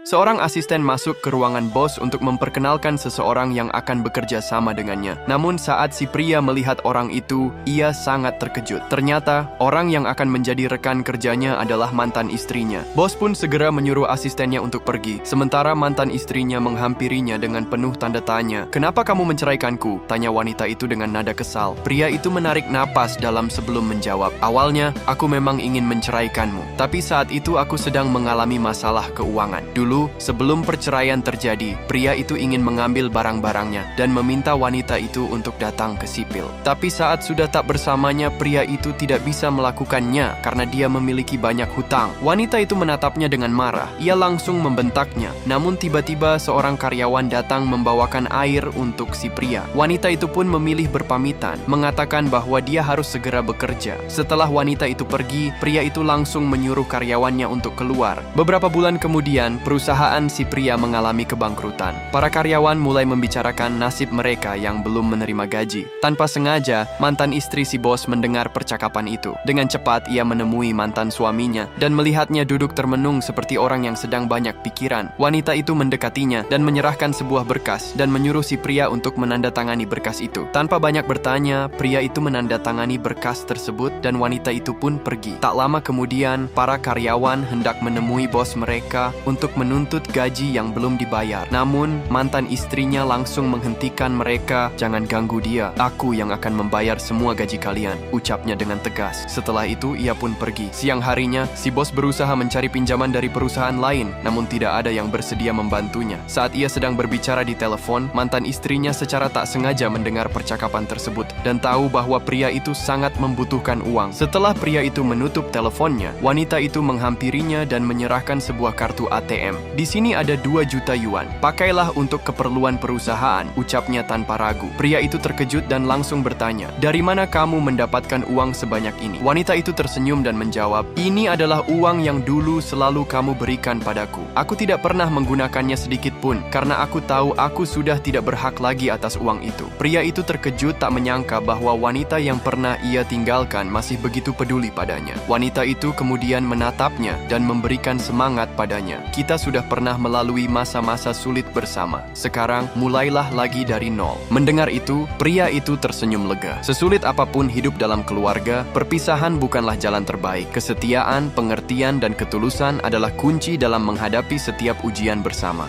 Seorang asisten masuk ke ruangan bos untuk memperkenalkan seseorang yang akan bekerja sama dengannya. Namun saat si pria melihat orang itu, ia sangat terkejut. Ternyata, orang yang akan menjadi rekan kerjanya adalah mantan istrinya. Bos pun segera menyuruh asistennya untuk pergi. Sementara mantan istrinya menghampirinya dengan penuh tanda tanya. "Kenapa kamu menceraikanku?" tanya wanita itu dengan nada kesal. Pria itu menarik napas dalam sebelum menjawab. "Awalnya, aku memang ingin menceraikanmu. Tapi saat itu aku sedang mengalami masalah keuangan. Dulu, sebelum perceraian terjadi, pria itu ingin mengambil barang-barangnya dan meminta wanita itu untuk datang ke sipil. Tapi saat sudah tak bersamanya, pria itu tidak bisa melakukannya karena dia memiliki banyak hutang. Wanita itu menatapnya dengan marah. Ia langsung membentaknya. Namun tiba-tiba seorang karyawan datang membawakan air untuk si pria. Wanita itu pun memilih berpamitan, mengatakan bahwa dia harus segera bekerja. Setelah wanita itu pergi, pria itu langsung menyuruh karyawannya untuk keluar. Beberapa bulan kemudian, perusahaan si pria mengalami kebangkrutan. Para karyawan mulai membicarakan nasib mereka yang belum menerima gaji. Tanpa sengaja, mantan istri si bos mendengar percakapan itu. Dengan cepat, ia menemui mantan suaminya dan melihatnya duduk termenung seperti orang yang sedang banyak pikiran. Wanita itu mendekatinya dan menyerahkan sebuah berkas dan menyuruh si pria untuk menandatangani berkas itu. Tanpa banyak bertanya, pria itu menandatangani berkas tersebut dan wanita itu pun pergi. Tak lama kemudian, para karyawan hendak menemui bos mereka untuk menuntut gaji yang belum dibayar. Namun, mantan istrinya langsung menghentikan mereka. "Jangan ganggu dia. Aku yang akan membayar semua gaji kalian," ucapnya dengan tegas. Setelah itu, ia pun pergi. Siang harinya, si bos berusaha mencari pinjaman dari perusahaan lain, namun tidak ada yang bersedia membantunya. Saat ia sedang berbicara di telepon, mantan istrinya secara tak sengaja mendengar percakapan tersebut dan tahu bahwa pria itu sangat membutuhkan uang. Setelah pria itu menutup teleponnya, wanita itu menghampirinya dan menyerahkan sebuah kartu ATM. "Di sini ada 2 juta yuan. Pakailah untuk keperluan perusahaan," ucapnya tanpa ragu. Pria itu terkejut dan langsung bertanya, "Dari mana kamu mendapatkan uang sebanyak ini?" Wanita itu tersenyum dan menjawab, "Ini adalah uang yang dulu selalu kamu berikan padaku. Aku tidak pernah menggunakannya sedikit pun, karena aku tahu aku sudah tidak berhak lagi atas uang itu." Pria itu terkejut tak menyangka bahwa wanita yang pernah ia tinggalkan masih begitu peduli padanya. Wanita itu kemudian menatapnya dan memberikan semangat padanya. "Kita sudah pernah melalui masa-masa sulit bersama. Sekarang, mulailah lagi dari nol." Mendengar itu, pria itu tersenyum lega. Sesulit apapun hidup dalam keluarga, perpisahan bukanlah jalan terbaik. Kesetiaan, pengertian, dan ketulusan adalah kunci dalam menghadapi setiap ujian bersama.